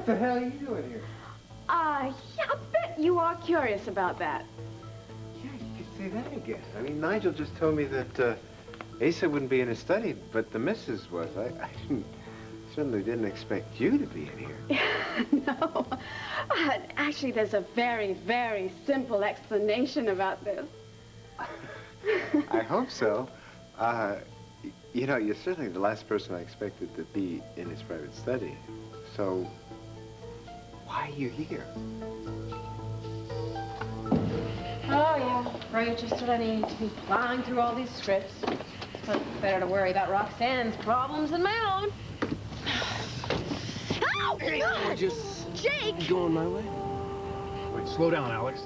the hell are you doing here? Yeah, I bet you are curious about that. Yeah, you could say that again. I mean, Nigel just told me that Asa wouldn't be in his study, but the missus was. I certainly didn't expect you to be in here. No. Actually, there's a very, very simple explanation about this. I hope so. You know, you're certainly the last person I expected to be in his private study. So, why are you here? Oh, yeah. Right, just what I need to be plowing through all these scripts. But better to worry about Roxanne's problems than my own. Oh, hey, God! Just Jake! going my way. Wait, slow down, Alex.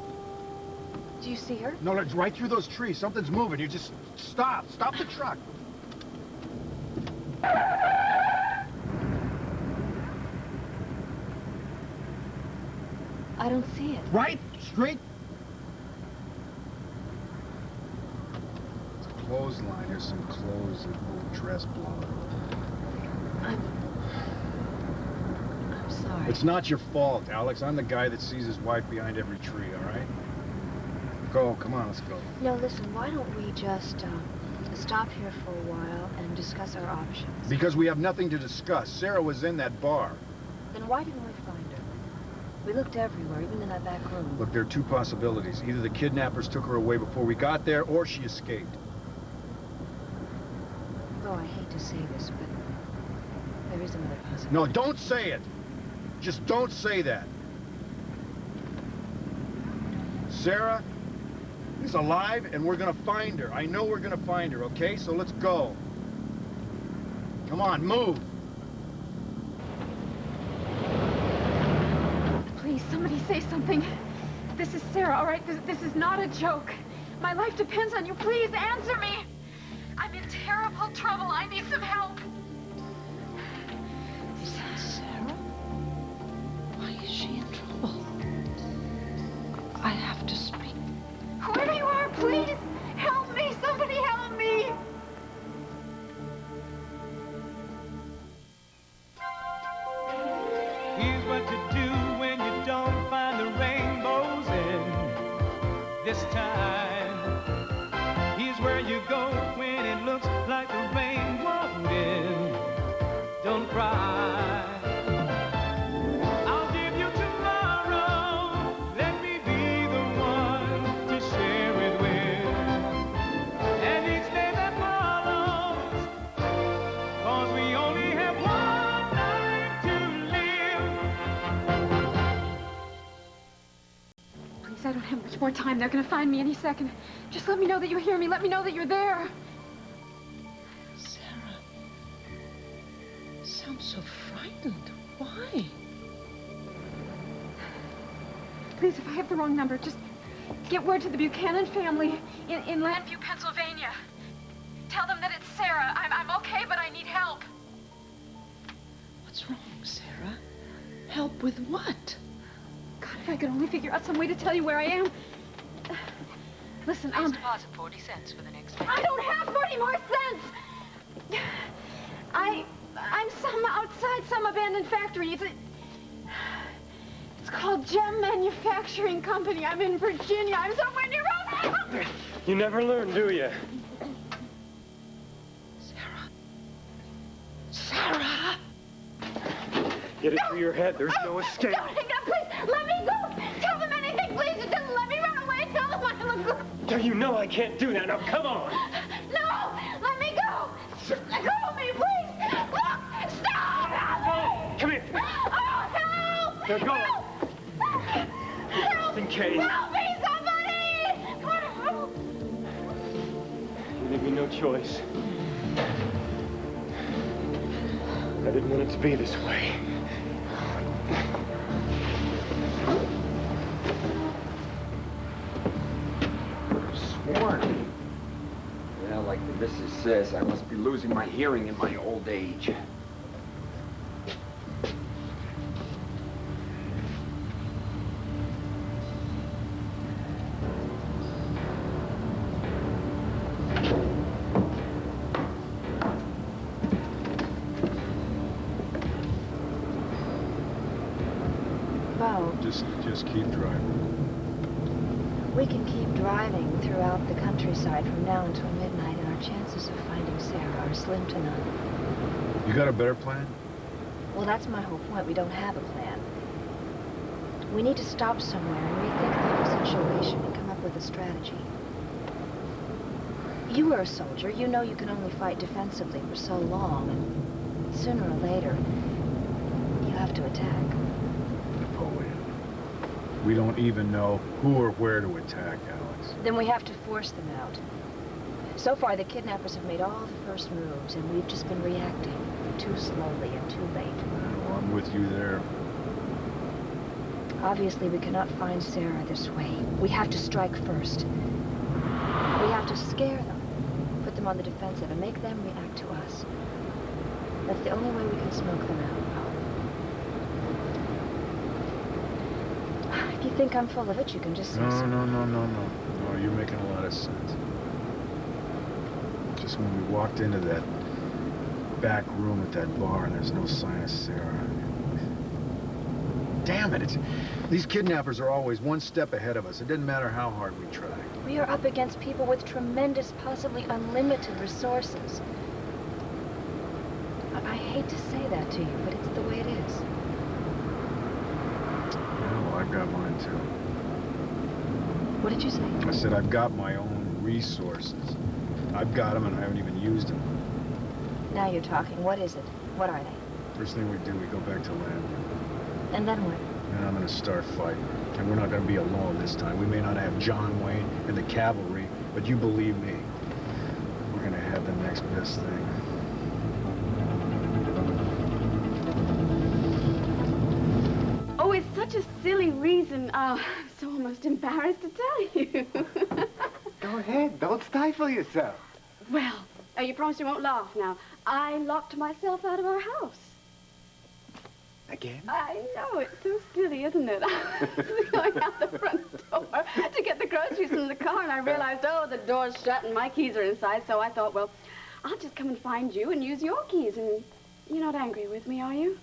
Do you see her? No, it's right through those trees. Something's moving. You just stop. Stop the truck. I don't see it. Right? Straight. It's a clothesline. There's some clothes, a little dress blowing. I'm sorry. It's not your fault, Alex. I'm the guy that sees his wife behind every tree, all right? Go, come on, let's go. No, listen, why don't we just stop here for a while and discuss our options? Because we have nothing to discuss. Sarah was in that bar. Then why didn't we find her? We looked everywhere, even in that back room. Look, there are two possibilities. Either the kidnappers took her away before we got there, or she escaped. Oh, I hate to say this, but there is another possibility. No, don't say it! Just don't say that. Sarah is alive, and we're gonna find her. I know we're gonna find her, okay? So let's go. Come on, move. Please, somebody say something. This is Sarah, all right? This is not a joke. My life depends on you. Please answer me. I'm in terrible trouble. I need some help. Is that Sarah? Why is she in trouble? I have to speak. Whoever you are, please help me. Somebody help me. Here's what to do when you don't find the rainbows in this time. Here's where you go when it looks like the rain won't end. Don't cry. I'll give you tomorrow. Let me be the one to share it with. And each day that follows, 'cause we only have one life to live. Please, I don't have much more time. They're gonna find me any second. Just let me know that you hear me. Let me know that you're there. Sarah sounds so frightened. Why? Please, if I have the wrong number, just get word to the Buchanan family in Llanview, Pennsylvania. Tell them that it's Sarah. I'm okay, but I need help. What's wrong, Sarah? Help with what? God, if I could only figure out some way to tell you where I am. Listen, deposit 40 cents for the next day. I don't have 40 more cents! I'm outside some abandoned factory. It's called Gem Manufacturing Company. I'm in Virginia. I'm somewhere near Rhode. You never learn, do you? Sarah! Get it through your head. There's no escape. No, please, let me go. Tell them anything, please. Just let me run away. Tell them I look good. You know I can't do that. Now, come on. No, let me go. Let go of me, please. Look, stop. Help me. Come here. Oh, help. Now, go. Help. Just in case. Help me, somebody. Help. You leave me no choice. I didn't want it to be this way. Sworn. Well, like the missus says, I must be losing my hearing in my old age. Just keep driving. We can keep driving throughout the countryside from now until midnight, and our chances of finding Sarah are slim to none. You got a better plan? Well, that's my whole point. We don't have a plan. We need to stop somewhere and rethink the whole situation and come up with a strategy. You were a soldier. You know you can only fight defensively for so long, and sooner or later, you have to attack. Napoleon. We don't even know who or where to attack, Alex. Then we have to force them out. So far, the kidnappers have made all the first moves, and we've just been reacting too slowly and too late. Well, I'm with you there. Obviously, we cannot find Sarah this way. We have to strike first. We have to scare them, put them on the defensive, and make them react to us. That's the only way we can smoke them out. If you think I'm full of it, you can just say so. No, you're making a lot of sense. Just when we walked into that back room at that bar, and there's no sign of Sarah. Damn it, these kidnappers are always one step ahead of us. It didn't matter how hard we tried. We are up against people with tremendous, possibly unlimited resources. I hate to say that to you, but it's the way it is. Yeah, well, I've got mine too. What did you say? I said I've got my own resources. I've got them and I haven't even used them. Now you're talking. What is it? What are they? First thing we do, we go back to Llanview. And then what? And I'm gonna start fighting. And we're not gonna be alone this time. We may not have John Wayne and the cavalry, but you believe me, we're gonna have the next best thing. Oh, it's such a silly reason. I'm so almost embarrassed to tell you. Go ahead. Don't stifle yourself. Well, you promise you won't laugh now. I locked myself out of our house. Again? I know, it's so silly, isn't it? I was going out the front door to get the groceries from the car, and I realized, oh, the door's shut and my keys are inside, so I thought, well, I'll just come and find you and use your keys, and you're not angry with me, are you?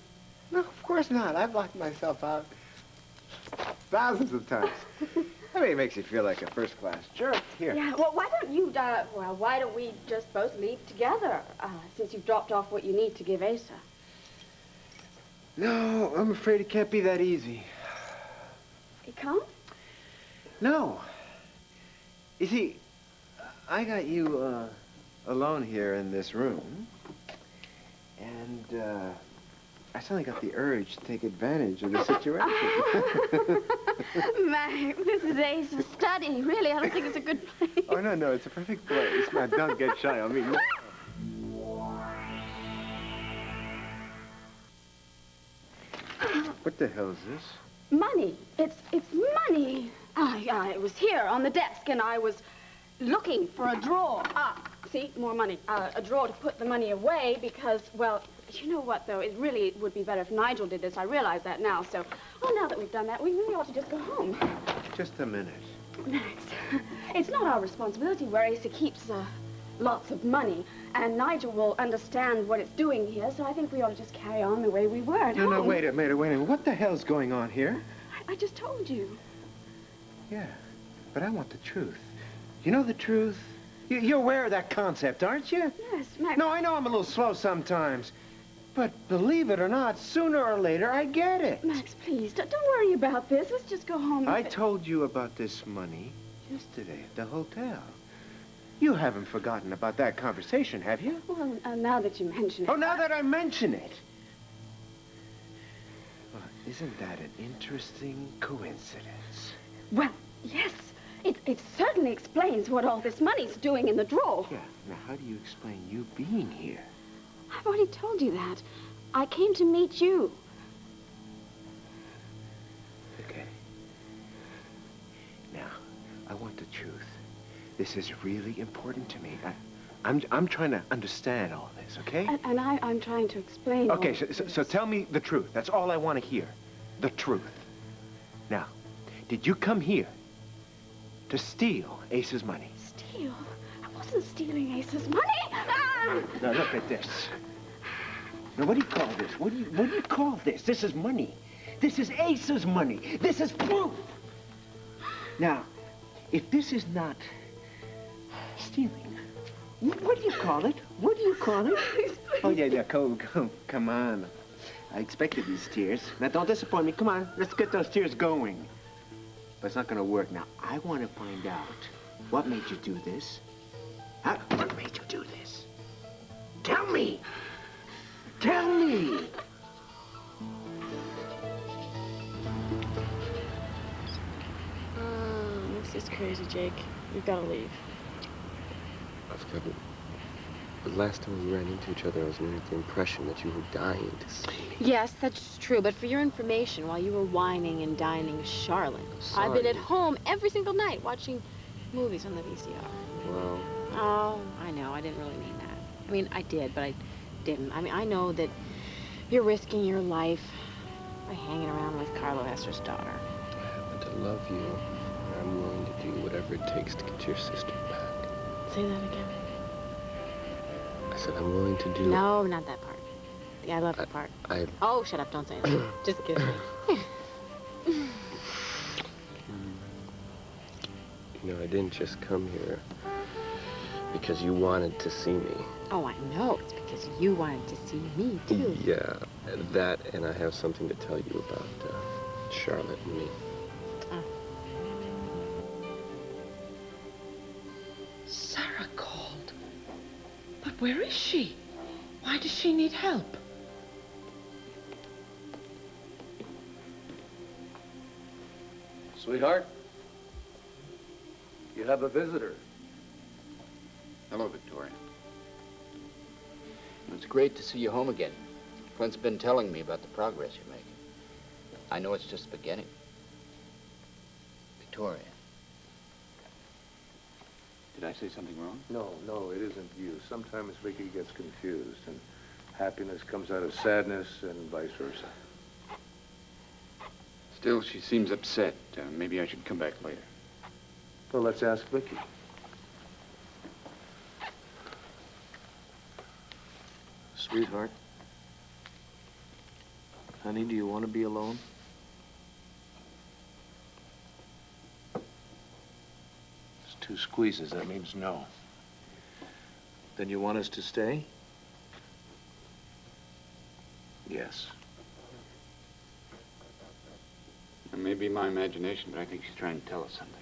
No, of course not. I've locked myself out thousands of times. I mean, it makes you feel like a first-class jerk. Here. Yeah, well, why don't we just both leave together, since you've dropped off what you need to give Asa? No, I'm afraid it can't be that easy. It can't? No. You see, I got you, alone here in this room. And, I suddenly got the urge to take advantage of the situation. Mac, this is Ace's study. Really, I don't think it's a good place. Oh, no, it's a perfect place. Now, don't get shy on me. What the hell is this? Money. It's money. It was here on the desk, and I was looking for a drawer. See, more money. A drawer to put the money away because, well, you know what, though? It really would be better if Nigel did this. I realize that now, so, well, now that we've done that, we really ought to just go home. Just a minute. Max, it's not our responsibility where Asa keeps, lots of money, and Nigel will understand what it's doing here, so I think we ought to just carry on the way we were at home. No, wait a minute. What the hell's going on here? I just told you. Yeah, but I want the truth. You know the truth? You're aware of that concept, aren't you? Yes, Max. No, I know I'm a little slow sometimes, but believe it or not, sooner or later, I get it. Max, please, don't worry about this. Let's just go home. I told you about this money yesterday at the hotel. You haven't forgotten about that conversation, have you? Well, now that you mention it. Oh, now that I mention it. Well, isn't that an interesting coincidence? Well, yes. It certainly explains what all this money's doing in the drawer. Yeah. Now, how do you explain you being here? I've already told you that. I came to meet you. Okay. Now, I want the truth. This is really important to me. I'm trying to understand all this, okay? And I'm trying to explain. Okay, so tell me the truth. That's all I want to hear. The truth. Now, did you come here to steal Ace's money? Steal? I wasn't stealing Ace's money. Now, look at this. Now, what do you call this? What do you call this? This is money. This is Ace's money. This is proof. Now, if this is not stealing, what do you call it? What do you call it? Oh, yeah, come on. I expected these tears. Now, don't disappoint me. Come on, let's get those tears going. But it's not gonna work. Now, I want to find out what made you do this. Huh? What made you do this? Tell me. Tell me. This is crazy, Jake. We've got to leave. I've got it. The last time we ran into each other, I was under the impression that you were dying to see me. Yes, that's true. But for your information, while you were whining and dining with Charlotte, I've been at home every single night watching movies on the VCR. Well... Oh, I know. I didn't really mean that. I mean, I did, but I didn't. I mean, I know that you're risking your life by hanging around with Carlo Esser's daughter. I happen to love you, and I'm willing to do whatever it takes to get your sister back. Say that again. I said I'm willing to do... No, not that part. The I love you part. Oh, shut up. Don't say that. Just kidding. You know, I didn't just come here because you wanted to see me. Oh, I know. It's because you wanted to see me, too. Yeah, that, and I have something to tell you about Charlotte and me. Oh. Sarah called. But where is she? Why does she need help? Sweetheart, you have a visitor. Hello, Victoria. It's great to see you home again. Clint's been telling me about the progress you're making. I know it's just the beginning. Victoria. Did I say something wrong? No, it isn't you. Sometimes Viki gets confused, and happiness comes out of sadness and vice versa. Still, she seems upset. Maybe I should come back later. Well, let's ask Viki. Sweetheart. Honey, do you want to be alone? It's 2 squeezes. That means no. Then you want us to stay? Yes. It may be my imagination, but I think she's trying to tell us something.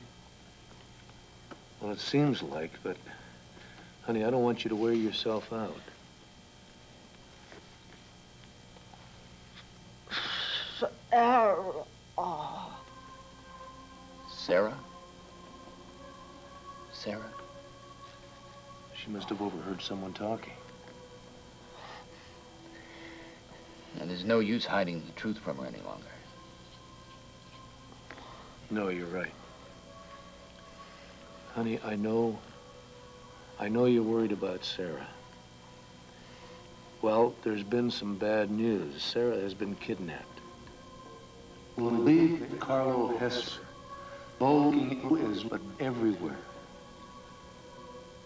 Well, it seems like, but, honey, I don't want you to wear yourself out. Sarah? Sarah? She must have overheard someone talking. And there's no use hiding the truth from her any longer. No, you're right. Honey, I know you're worried about Sarah. Well, there's been some bad news. Sarah has been kidnapped. Believe that Carlo Hesser, looking is but everywhere.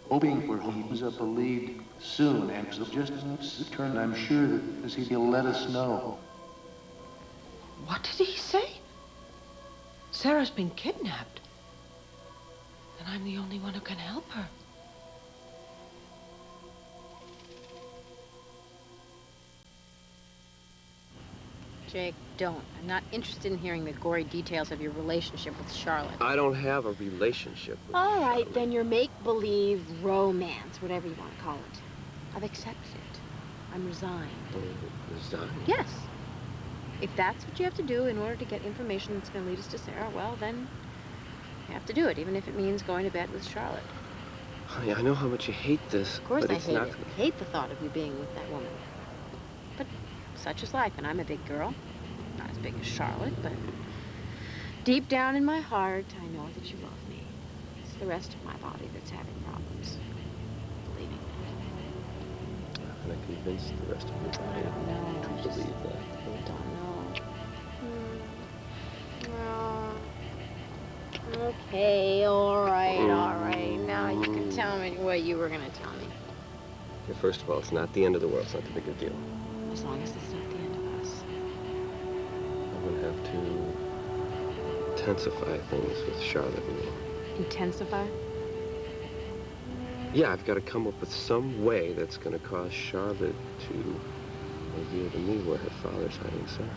Hoping for he was believed soon, and so just as it turned, I'm sure that as he'll let us know. What did he say? Sarah's been kidnapped. And I'm the only one who can help her. Jake, don't. I'm not interested in hearing the gory details of your relationship with Charlotte. I don't have a relationship with All right, Charlotte. then your make-believe romance, whatever you want to call it. I've accepted it. I'm resigned. Resigned? Yes. If that's what you have to do in order to get information that's going to lead us to Sarah, well, then you have to do it, even if it means going to bed with Charlotte. Honey, I know how much you hate this, Of course but I it's hate not... it. I hate the thought of you being with that woman. But such is life, and I'm a big girl. Not as big as Charlotte, but deep down in my heart, I know that you love me. It's the rest of my body that's having problems believing that. How can I convince the rest of your body to believe that? I don't know. Well, okay, all right. Now you can tell me what you were going to tell me. Yeah, first of all, it's not the end of the world. It's not the big a deal. As long as it's not the end of us. I'm going to have to intensify things with Charlotte and me. Intensify? Yeah, I've got to come up with some way that's going to cause Charlotte to reveal to me where her father's hiding Sarah.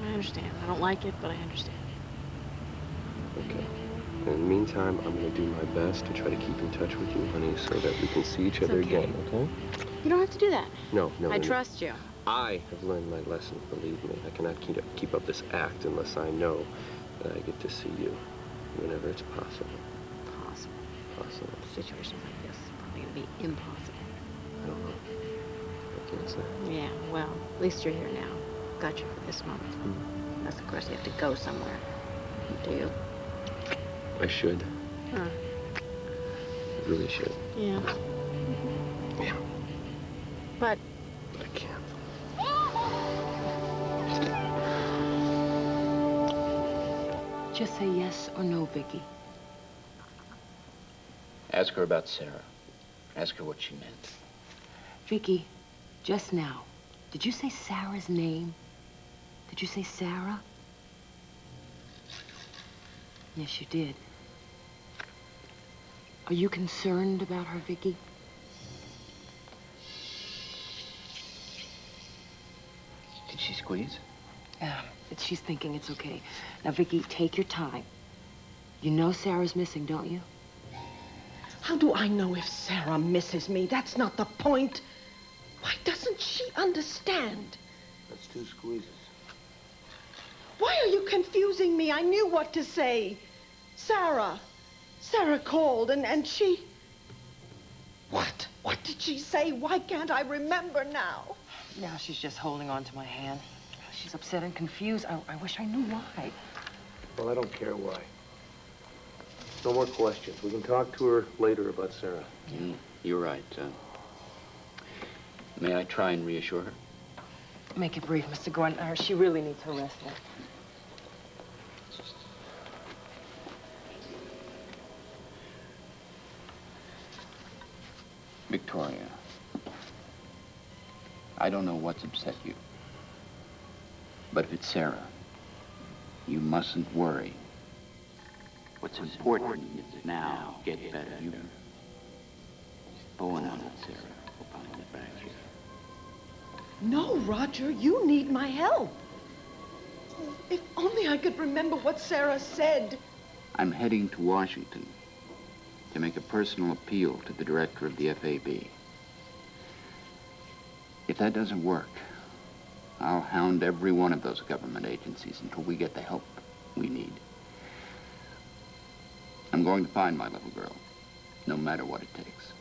I understand. I don't like it, but I understand. Okay. In the meantime, I'm going to do my best to try to keep in touch with you, honey, so that we can see each other again, okay? You don't have to do that. No. I trust you. I have learned my lesson, believe me. I cannot keep up this act unless I know that I get to see you whenever it's possible. Possible. Situations like this are probably going to be impossible. I don't know. I can't say. Yeah, well, at least you're here now. Got you for this moment. Unless, of course, you have to go somewhere. Do you? I should. Huh. I really should. Yeah. Yeah. But I can't. Just say yes or no, Viki. Ask her about Sarah. Ask her what she meant. Viki, just now, did you say Sarah's name? Did you say Sarah? Yes, you did. Are you concerned about her, Viki? Did she squeeze? She's thinking it's okay. Now, Viki, take your time. You know Sarah's missing, don't you? How do I know if Sarah misses me? That's not the point. Why doesn't she understand? That's 2 squeezes. Why are you confusing me? I knew what to say. Sarah called and she... What? What did she say? Why can't I remember now? Now she's just holding on to my hand. She's upset and confused. I wish I knew why. Well, I don't care why. No more questions. We can talk to her later about Sarah. You're right. May I try and reassure her? Make it brief, Mr. Gordon. She really needs her rest now. Victoria, I don't know what's upset you. But if it's Sarah, you mustn't worry. What's important is now get better. You go on out, Sarah. We'll find it back here. No, Roger, you need my help. If only I could remember what Sarah said. I'm heading to Washington to make a personal appeal to the director of the FAB. If that doesn't work, I'll hound every one of those government agencies until we get the help we need. I'm going to find my little girl, no matter what it takes.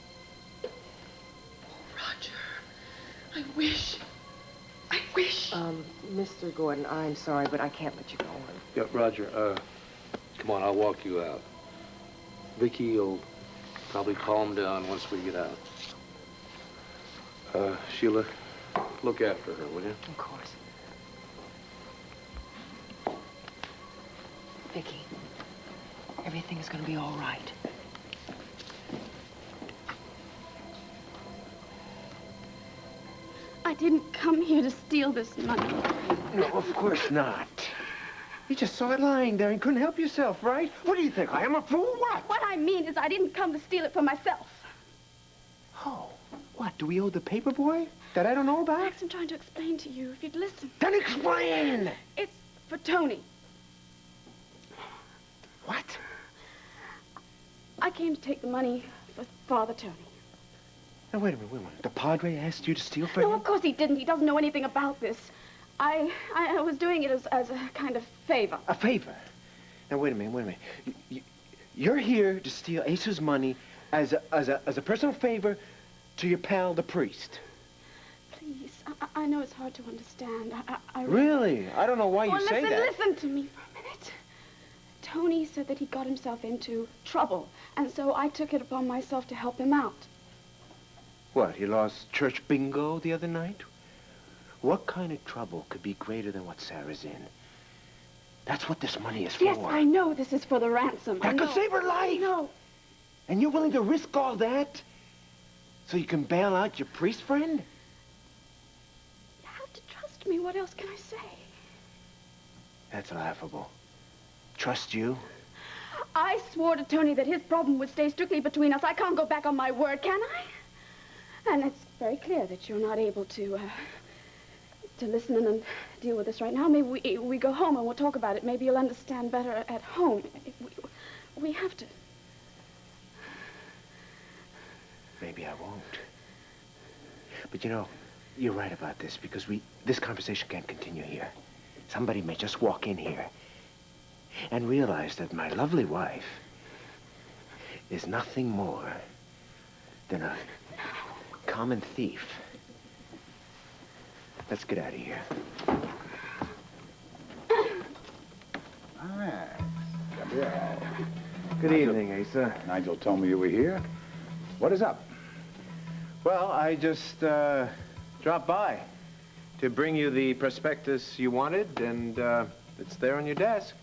Roger, I wish. Mr. Gordon, I'm sorry, but I can't let you go on. Yeah, Roger, come on, I'll walk you out. Viki will probably calm down once we get out. Sheila, look after her, will you? Of course. Viki, everything is going to be all right. I didn't come here to steal this money. No, of course not. You just saw it lying there and couldn't help yourself, right? What do you think? I am a fool? What? What I mean is I didn't come to steal it for myself. Oh, what? Do we owe the paper boy that I don't know about? Max, I'm trying to explain to you, if you'd listen. Then explain! It's for Tony. What? I came to take the money for Father Tony. Now, wait a minute. The Padre asked you to steal for him? No, of course he didn't. He doesn't know anything about this. I was doing it as a kind of favor. A favor? Now, wait a minute. You're here to steal Asa's money as a personal favor to your pal, the priest. Please, I know it's hard to understand. I Really? I don't know why you say that. Listen to me for a minute. Tony said that he got himself into trouble, and so I took it upon myself to help him out. What, he lost church bingo the other night? What kind of trouble could be greater than what Sarah's in? That's what this money is for. Yes, I know this is for the ransom. That could save her life. No. And you're willing to risk all that so you can bail out your priest friend? You have to trust me mean, what else can I say? That's laughable. Trust you? I swore to Tony that his problem would stay strictly between us. I can't go back on my word, can I? And it's very clear that you're not able to listen and deal with this right now. Maybe we go home and we'll talk about it. Maybe you'll understand better at home. We have to. Maybe I won't. But you know, you're right about this, because this conversation can't continue here. Somebody may just walk in here and realize that my lovely wife is nothing more than a common thief. Let's get out of here. All right. Gabrielle. Good evening, Asa. Nigel told me you were here. What is up? Well, I just dropped by to bring you the prospectus you wanted, and it's there on your desk.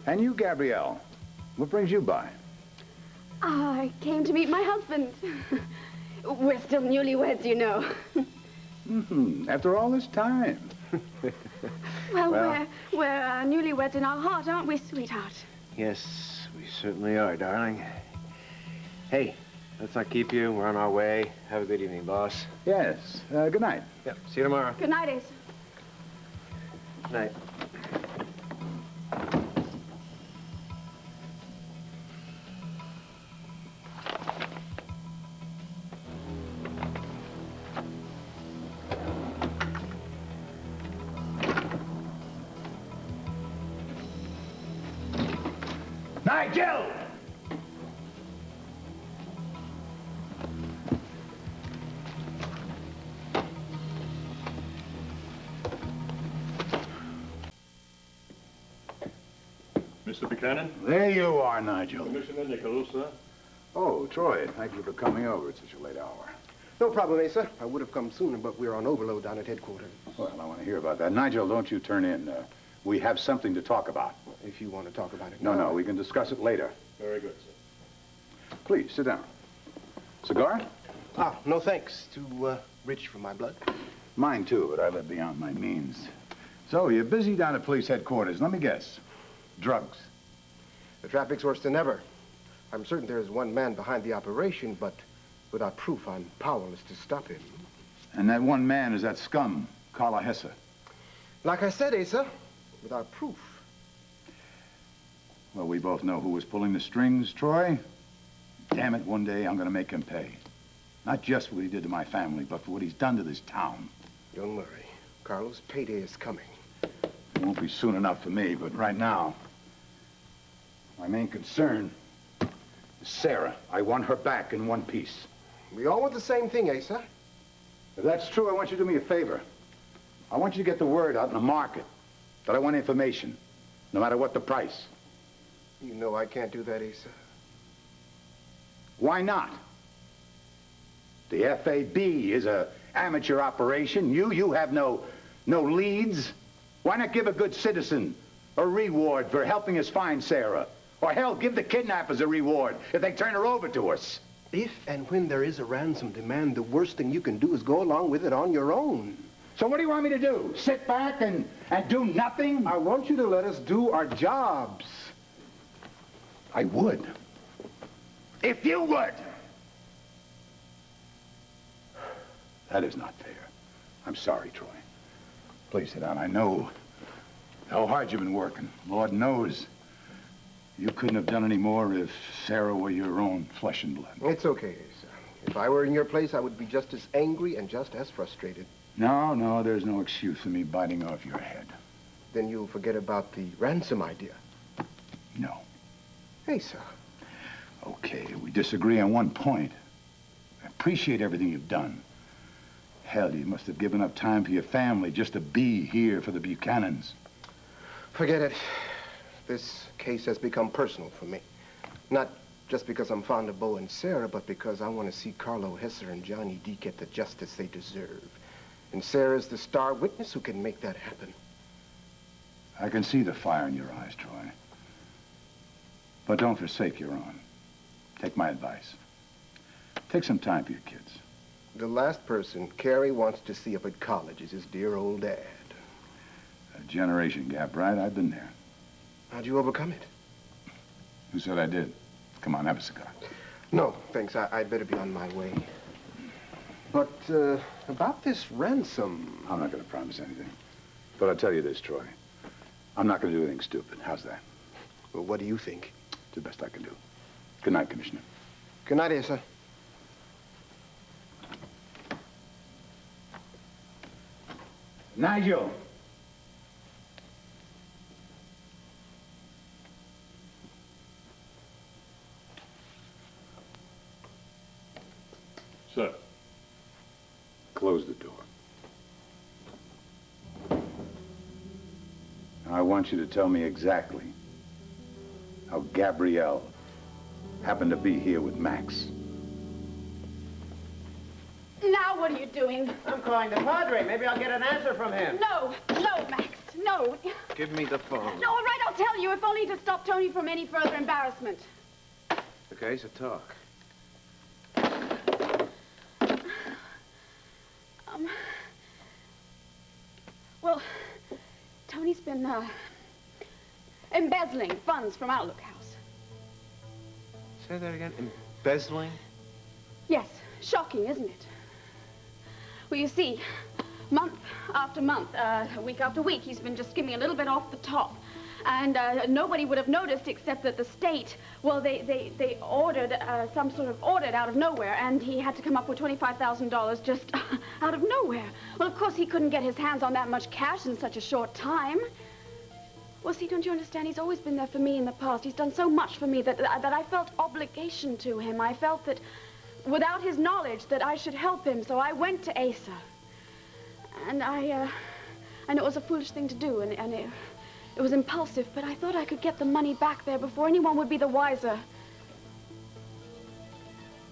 And you, Gabrielle, what brings you by? I came to meet my husband. We're still newlyweds, you know. After all this time. Well, we're newlyweds in our heart, aren't we, sweetheart? Yes, we certainly are, darling. Hey, let's not keep you. We're on our way. Have a good evening, boss. Yes. Good night. Yep. See you tomorrow. Good night, Asa. Good night. Nigel! Mr. Buchanan? There you are, Nigel. Commissioner Nichols, sir. Oh, Troy, thank you for coming over at such a late hour. No problem, Asa. I would have come sooner, but we're on overload down at headquarters. Well, I want to hear about that. Nigel, don't you turn in. We have something to talk about. If you want to talk about it. No, we can discuss it later. Very good, sir. Please, sit down. Cigar? No thanks. Too rich for my blood. Mine, too, but I live beyond my means. So, you're busy down at police headquarters. Let me guess. Drugs. The traffic's worse than ever. I'm certain there's one man behind the operation, but without proof, I'm powerless to stop him. And that one man is that scum, Carla Hesse. Like I said, Asa, without proof. Well, we both know who was pulling the strings, Troy. Damn it, one day I'm going to make him pay. Not just for what he did to my family, but for what he's done to this town. Don't worry. Carlos, payday is coming. It won't be soon enough for me, but right now, my main concern is Sarah. I want her back in one piece. We all want the same thing, Asa. If that's true, I want you to do me a favor. I want you to get the word out in the market that I want information, no matter what the price. You know I can't do that, Asa. Why not? The FAB is a amateur operation. You have no leads. Why not give a good citizen a reward for helping us find Sarah? Or hell, give the kidnappers a reward if they turn her over to us. If and when there is a ransom demand, the worst thing you can do is go along with it on your own. So what do you want me to do? Sit back and do nothing? I want you to let us do our jobs. I would. If you would. That is not fair. I'm sorry, Troy. Please sit down. I know how hard you've been working. Lord knows you couldn't have done any more if Sarah were your own flesh and blood. It's okay, Asa. If I were in your place, I would be just as angry and just as frustrated. No, there's no excuse for me biting off your head. Then you'll forget about the ransom idea. No. Asa. Okay, we disagree on one point. I appreciate everything you've done. Hell, you must have given up time for your family just to be here for the Buchanans. Forget it. This case has become personal for me. Not just because I'm fond of Bo and Sarah, but because I want to see Carlo Hesser and Johnny D get the justice they deserve. And Sarah's the star witness who can make that happen. I can see the fire in your eyes, Troy. But don't forsake your own. Take my advice. Take some time for your kids. The last person Carrie wants to see up at college is his dear old dad. A generation gap, right? I've been there. How'd you overcome it? Who said I did? Come on, have a cigar. No, thanks. I'd better be on my way. But, about this ransom... I'm not going to promise anything. But I'll tell you this, Troy. I'm not going to do anything stupid. How's that? Well, what do you think? It's the best I can do. Good night, Commissioner. Good night, Asa. Nigel! Sir. Close the door. Now, I want you to tell me exactly how Gabrielle happened to be here with Max. Now what are you doing? I'm calling the Padre. Maybe I'll get an answer from him. No, Max, no. Give me the phone. No, all right, I'll tell you, if only to stop Tony from any further embarrassment. Okay, so talk. Well, Tony's been, embezzling funds from Outlook House. Say that again. Embezzling? Yes, shocking, isn't it? Well, you see, month after month, week after week, he's been just skimming a little bit off the top. And nobody would have noticed except that the state, well, they ordered some sort of audit out of nowhere, and he had to come up with $25,000 just out of nowhere. Well, of course, he couldn't get his hands on that much cash in such a short time. Well, see, don't you understand? He's always been there for me in the past. He's done so much for me that I felt obligation to him. I felt that without his knowledge that I should help him, so I went to Asa. And I know it was a foolish thing to do, and it was impulsive, but I thought I could get the money back there before anyone would be the wiser.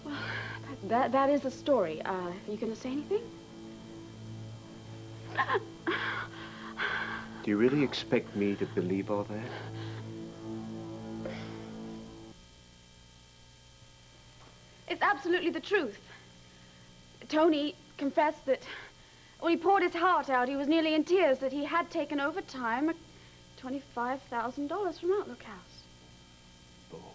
Well, that is the story. Are you going to say anything? Do you really expect me to believe all that? It's absolutely the truth. Tony confessed that, well, he poured his heart out. He was nearly in tears that he had taken overtime $25,000 from Outlook House. Bull.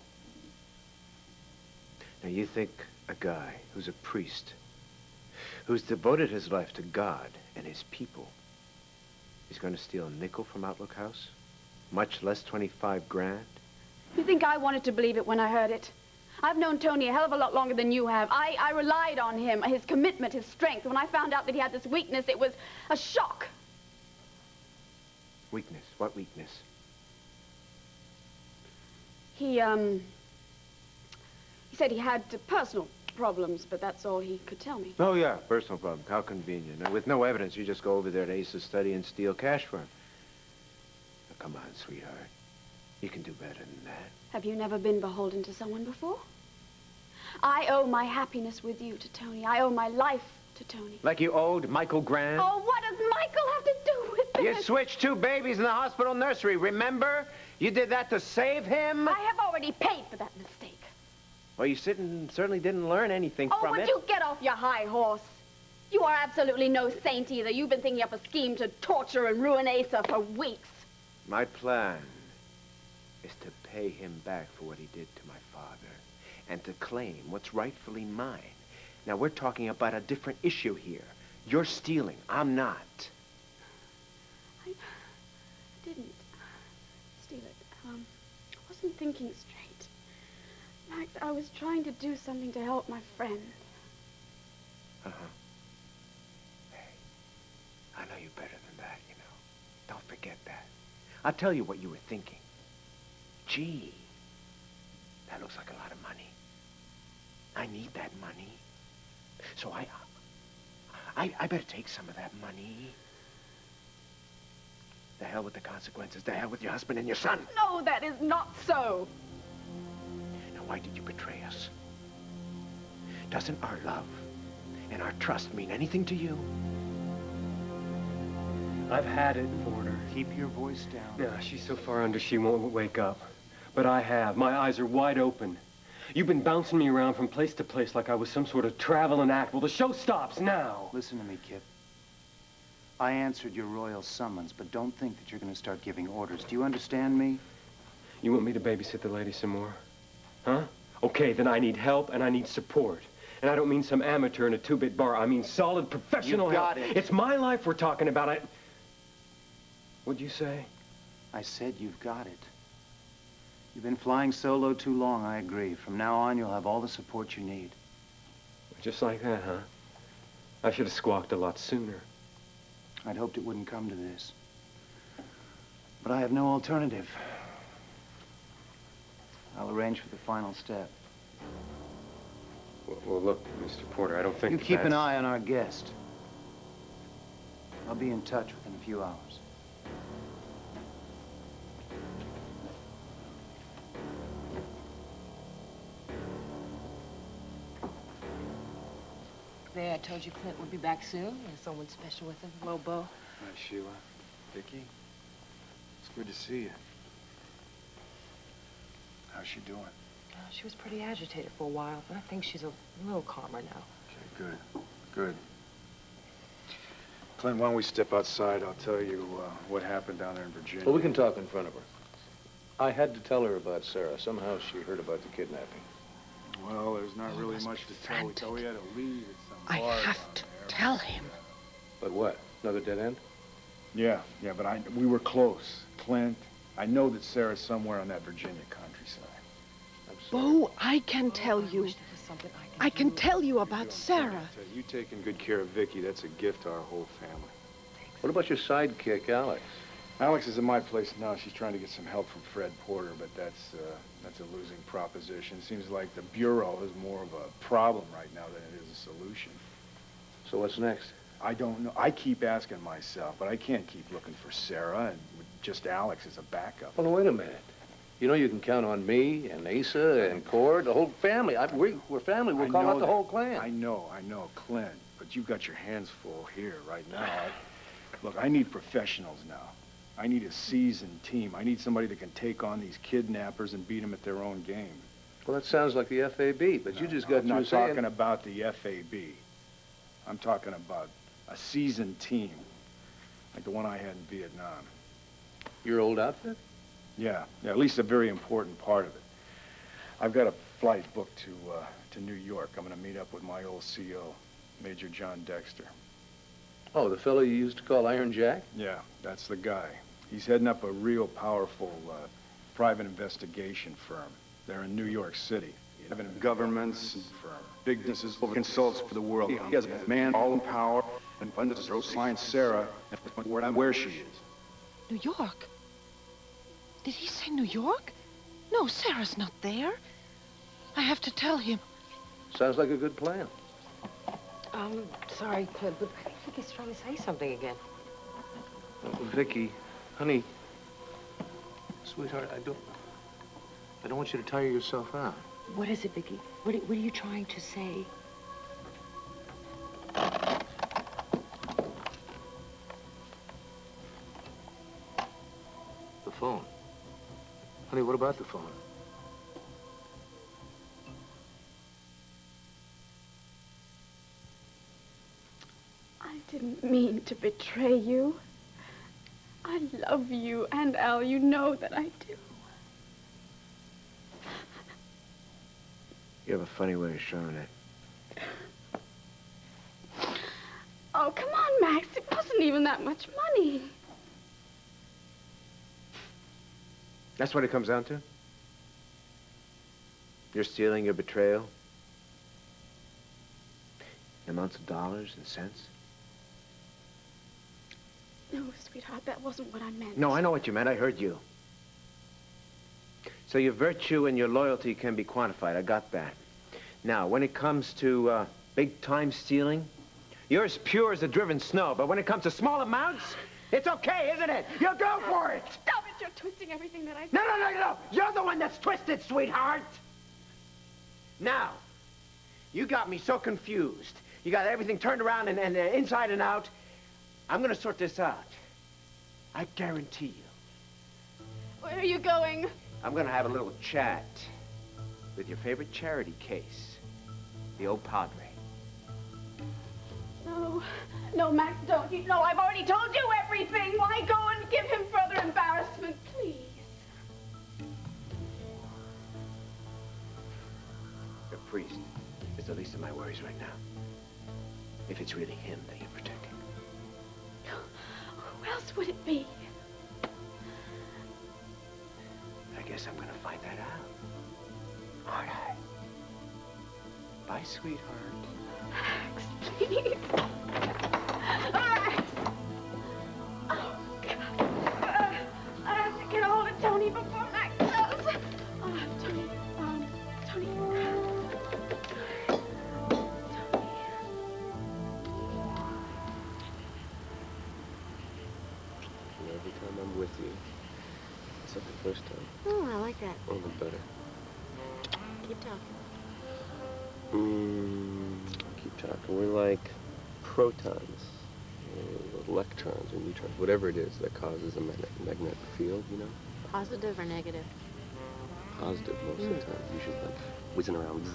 Now, you think a guy who's a priest, who's devoted his life to God and his people, is going to steal a nickel from Outlook House? Much less 25 grand? You think I wanted to believe it when I heard it? I've known Tony a hell of a lot longer than you have. I relied on him, his commitment, his strength. When I found out that he had this weakness, it was a shock. Weakness? What weakness? He said he had personal problems, but that's all he could tell me. Oh, yeah, personal problem. How convenient. Now, with no evidence, you just go over there to Ace's study and steal cash from him. Now, come on, sweetheart. You can do better than that. Have you never been beholden to someone before? I owe my happiness with you to Tony. I owe my life to Tony. Like you owed Michael Grant? Oh, what does Michael have to do with this? You switched 2 babies in the hospital nursery, remember? You did that to save him? I have already paid for that mistake. Well, you certainly didn't learn anything from it. Oh, would you get off your high horse? You are absolutely no saint either. You've been thinking up a scheme to torture and ruin Asa for weeks. My plan is to pay him back for what he did to my father and to claim what's rightfully mine. Now, we're talking about a different issue here. You're stealing. I'm not. I didn't steal it. I wasn't thinking straight. Max, I was trying to do something to help my friend. Uh-huh. Hey, I know you better than that, you know. Don't forget that. I'll tell you what you were thinking. Gee, that looks like a lot of money. I need that money. So I better take some of that money. The hell with the consequences. The hell with your husband and your son. No, that is not so. Now, why did you betray us? Doesn't our love and our trust mean anything to you? I've had it for her. Keep your voice down. Yeah, she's so far under she won't wake up. But I have. My eyes are wide open. You've been bouncing me around from place to place like I was some sort of traveling act. Well, the show stops now. Listen to me, Kip. I answered your royal summons, but don't think that you're going to start giving orders. Do you understand me? You want me to babysit the lady some more? Huh? Okay, then I need help and I need support. And I don't mean some amateur in a two-bit bar. I mean solid professional You've got help. it. It's my life we're talking about. What'd you say? I said you've got it. You've been flying solo too long, I agree. From now on, you'll have all the support you need. Just like that, huh? I should have squawked a lot sooner. I'd hoped it wouldn't come to this. But I have no alternative. I'll arrange for the final step. Well, look, Mr. Porter, I don't think You keep an that's... eye on our guest. I'll be in touch within a few hours. There, I told you Clint would be back soon. There's someone special with him. Hello, Bo. Hi, Sheila. Viki. It's good to see you. How's she doing? She was pretty agitated for a while, but I think she's a little calmer now. Okay, good. Good. Clint, why don't we step outside? I'll tell you what happened down there in Virginia. Well, we can talk in front of her. I had to tell her about Sarah. Somehow she heard about the kidnapping. Well, there's not really much to tell. We thought we had a lead at some I bar have down to there. tell him. But what? Another dead end? Yeah, but we were close. Clint, I know that Sarah's somewhere on that Virginia countryside. Bo, I can tell you. I can tell you about Sarah. You taking good care of Viki, that's a gift to our whole family. What about your sidekick, Alex? Alex is at my place now. She's trying to get some help from Fred Porter, but that's a losing proposition. Seems like the Bureau is more of a problem right now than it is a solution. So what's next? I don't know. I keep asking myself, but I can't keep looking for Sarah and with just Alex as a backup. Well, wait a minute. You know you can count on me and Asa and Cord, the whole family. We're family. We'll call out the whole clan. I know, Clint, but you've got your hands full here right now. Look, I need professionals now. I need a seasoned team. I need somebody that can take on these kidnappers and beat them at their own game. Well, that sounds like the FAB, but you just got I'm not through saying... talking about the FAB. I'm talking about a seasoned team, like the one I had in Vietnam. Your old outfit? Yeah, at least a very important part of it. I've got a flight booked to New York. I'm going to meet up with my old CO, Major John Dexter. Oh, the fellow you used to call Iron Jack? Yeah, that's the guy. He's heading up a real powerful private investigation firm. They're in New York City. Governments, big businesses, consults for the world. He has a man all in power and funds to find Sarah where she is. New York? Did he say New York? No, Sarah's not there. I have to tell him. Sounds like a good plan. Sorry, Clint, but I think he's trying to say something again. Viki, honey, sweetheart, I don't want you to tire yourself out. What is it, Viki? What are you trying to say? The phone. Honey, what about the phone? I didn't mean to betray you. I love you, and Al, you know that I do. You have a funny way of showing it. Oh, come on, Max. It wasn't even that much money. That's what it comes down to? Your stealing, your betrayal? Amounts of dollars and cents? No, sweetheart, that wasn't what I meant. No, I know what you meant. I heard you. So your virtue and your loyalty can be quantified. I got that. Now, when it comes to big-time stealing, you're as pure as the driven snow. But when it comes to small amounts, it's okay, isn't it? You go for it! Stop it! You're twisting everything that I said. No. You're the one that's twisted, sweetheart. Now, you got me so confused. You got everything turned around and inside and out. I'm going to sort this out. I guarantee you. Where are you going? I'm going to have a little chat with your favorite charity case, the old Padre. No, no, Max, don't. You know, I've already told you everything. Why go and give him further embarrassment, please? The priest is the least of my worries right now. If it's really him that you're protecting. Who else would it be? I guess I'm gonna find that out. Aren't I? Bye, sweetheart. Max, please. Max! Oh, God. I have to get a hold of Tony before Max does. Tony, Tony. Every time I'm with you, except the first time. Oh, I like that. All the better. Keep talking. Keep talking. We're like protons, or electrons, or neutrons, whatever it is that causes a magnetic field, you know? Positive or negative? Positive most of the time. Usually like whizzing around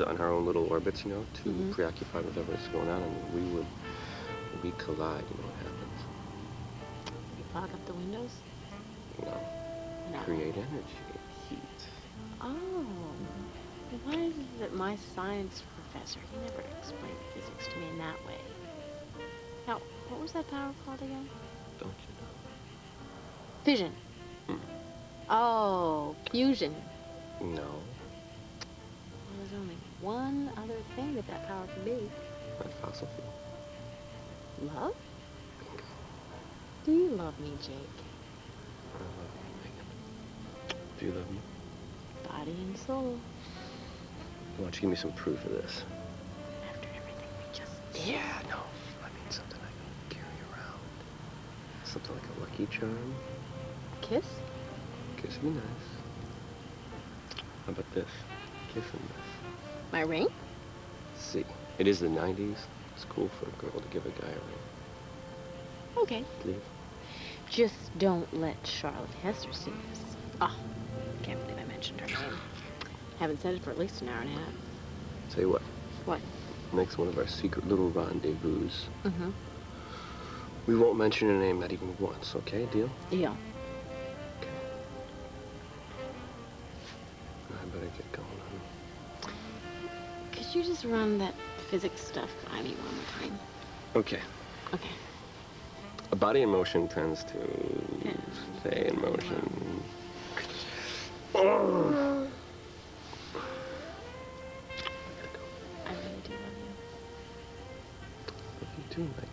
on our own little orbits, you know, too preoccupied with whatever's going on, and when we collide, you know what happens? You fog up the windows? No. No. Create energy, heat. Oh. Why is it that my science professor, he never explained physics to me in that way? Now, what was that power called again? Don't you know? Fission. Oh, fusion. No. Well, there's only one other thing that power can be. Not fossil fuel. Love? Do you love me, Jake? I love you, Megan. Do you love me? Body and soul. Why don't you give me some proof of this? After everything we just did? Yeah, no. I mean something I can carry around. Something like a lucky charm. Kiss? Kiss me nice. How about this? Kiss me nice. My ring? See, it is the 90s. It's cool for a girl to give a guy a ring. Okay. Please? Just don't let Charlotte Hester see this. Oh, can't believe I mentioned her name. Haven't said it for at least an hour and a half. Tell you what. What? Next one of our secret little rendezvous. Mm-hmm. We won't mention her name not even once, okay? Deal? Deal. Okay. I better get going, honey. Could you just run that physics stuff by me one more time? Okay. Okay. A body in motion tends to stay in motion. Oh. I really do love you. Love you too, Mike.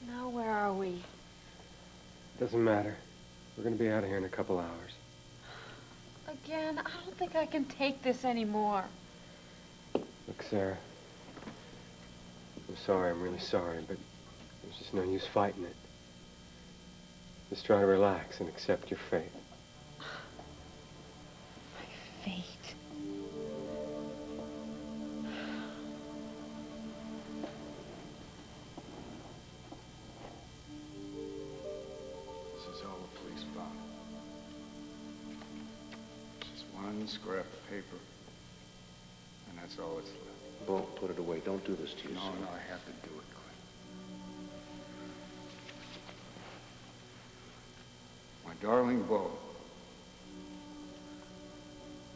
Now, where are we? Doesn't matter. We're gonna be out of here in a couple hours. Again, I don't think I can take this anymore. Look, Sarah. I'm sorry, I'm really sorry, but there's just no use fighting it. Just try to relax and accept your fate. My fate. This is all the police found. Just one scrap of paper. And that's all it's left. Bo, put it away. Don't do this to yourself. No, I have to do it, Clint. My darling Bo.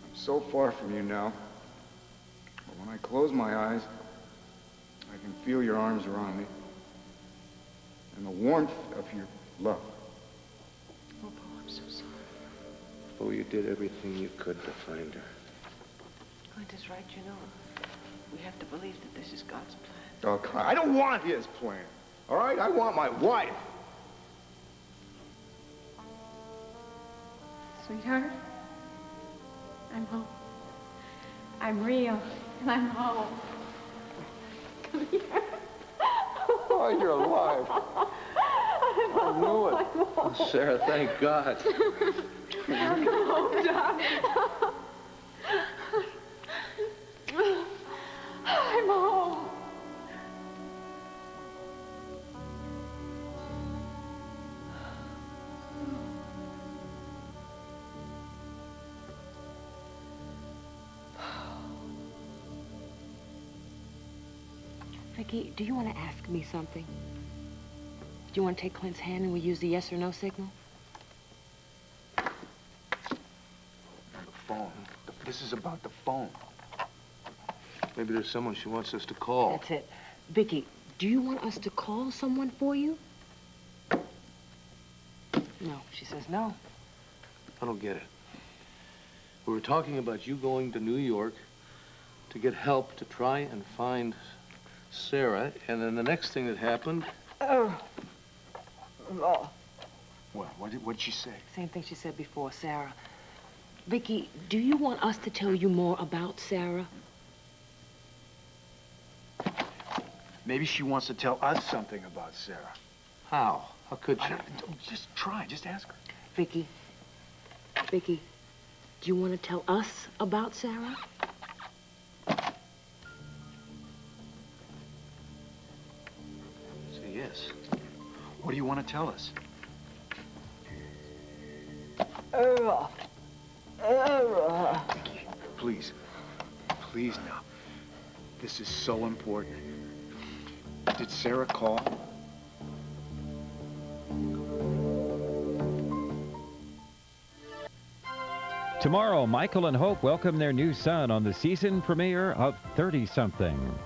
I'm so far from you now. But when I close my eyes, I can feel your arms around me. And the warmth of your love. Oh, Bo, I'm so sorry. Bo, you did everything you could to find her. Clint is right, you know. We have to believe that this is God's plan. Oh, Clint, I don't want his plan. All right? I want my wife. Sweetheart, I'm home. I'm real, and I'm home. Come here. Oh, you're alive. I knew it. Oh, Sarah, thank God. I'm home, darling. I'm home. Viki, do you want to ask me something? Do you want to take Clint's hand and we use the yes or no signal? The phone. This is about the phone. Maybe there's someone she wants us to call. That's it. Viki, do you want us to call someone for you? No, she says no. I don't get it. We were talking about you going to New York to get help to try and find Sarah, and then the next thing that happened... What'd she say? Same thing she said before, Sarah. Viki, do you want us to tell you more about Sarah? Maybe she wants to tell us something about Sarah. How? How could she? Just try. Just ask her. Viki, do you want to tell us about Sarah? Say yes. What do you want to tell us? Viki, please. Please now. This is so important. Did Sarah call? Tomorrow, Michael and Hope welcome their new son on the season premiere of 30-something.